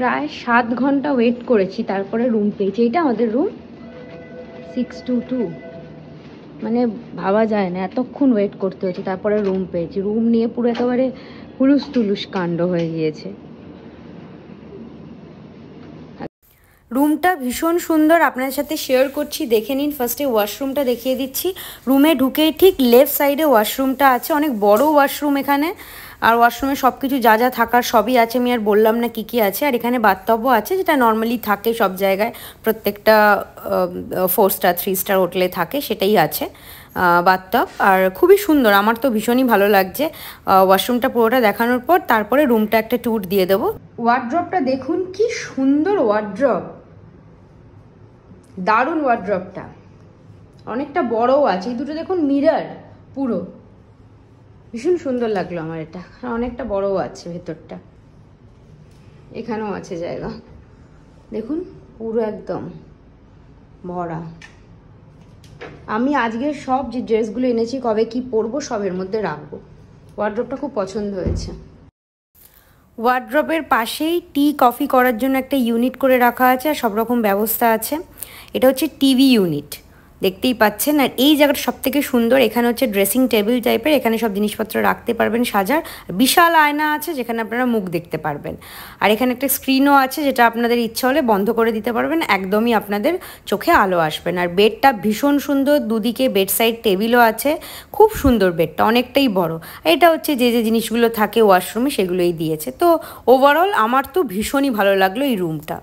প্রায় 7 ঘন্টা ওয়েট করেছি, তারপরে রুম পেয়েছি। এটা আমাদের রুম 622। মানে ভাবা যায় না এতক্ষণ ওয়েট করতে হয়েছে, তারপরে রুম পেয়েছি। রুম নিয়ে পুরো একেবারে হুলুস তুলুস কাণ্ড হয়ে গিয়েছে। রুমটা ভীষণ সুন্দর, আপনার সাথে শেয়ার করছি, দেখে নিন। ফার্স্টে ওয়াশরুমটা দেখিয়ে দিচ্ছি। রুমে ঢুকেই ঠিক লেফট সাইডে ওয়াশরুমটা আছে, অনেক বড় ওয়াশরুম এখানে। আর ওয়াশরুমে সব কিছু যা যা থাকার সবই আছে, আমি আর বললাম না কি কি আছে। আর এখানে বাথটবও আছে, যেটা নর্মালি থাকে সব জায়গায়, প্রত্যেকটা 4 স্টার 3 স্টার হোটেলে থাকে, সেটাই আছে বাথটব। আর খুবই সুন্দর, আমার তো ভীষণই ভালো লাগছে। ওয়াশরুমটা পুরোটা দেখানোর পর তারপরে রুমটা একটা ট্যুর দিয়ে দেবো। ওয়ার্ড্রপটা দেখুন, কি সুন্দর ওয়ার্ড্রপ, দারুণ ওয়ার্ড্রপটা। অনেকটা বড়ও আছে, এই দুটো দেখুন মিরর পুরো, ভীষণ সুন্দর লাগলো আমার এটা। আর অনেকটা বড়ও আছে ভেতরটা, এখানেও আছে জায়গা, দেখুন পুরো একদম ভরা। আমি আজকে সব যে ড্রেসগুলো এনেছি, কবে কি পরবো সবের মধ্যে রাখবো। ওয়ার্ড্রপটা খুব পছন্দ হয়েছে। ওয়ার্ড্রপের পাশেই টি কফি করার জন্য একটা ইউনিট করে রাখা আছে, আর সব রকম ব্যবস্থা আছে। এটা হচ্ছে টিভি ইউনিট, দেখতেই পাচ্ছেন। আর এই জায়গাটা সব থেকে সুন্দর, এখানে হচ্ছে ড্রেসিং টেবিল টাইপের, এখানে সব জিনিসপত্র রাখতে পারবেন সাজার। বিশাল আয়না আছে যেখানে আপনারা মুখ দেখতে পারবেন। আর এখানে একটা স্ক্রিনও আছে, যেটা আপনাদের ইচ্ছা হলে বন্ধ করে দিতে পারবেন, একদমই আপনাদের চোখে আলো আসবে না। আর বেডটা ভীষণ সুন্দর, দুদিকে বেড সাইড টেবিলও আছে, খুব সুন্দর বেডটা, অনেকটাই বড়। এটা হচ্ছে যে যে জিনিসগুলো থাকে ওয়াশরুমে সেগুলোই দিয়েছে। তো ওভারঅল আমার তো ভীষণই ভালো লাগলো এই রুমটা।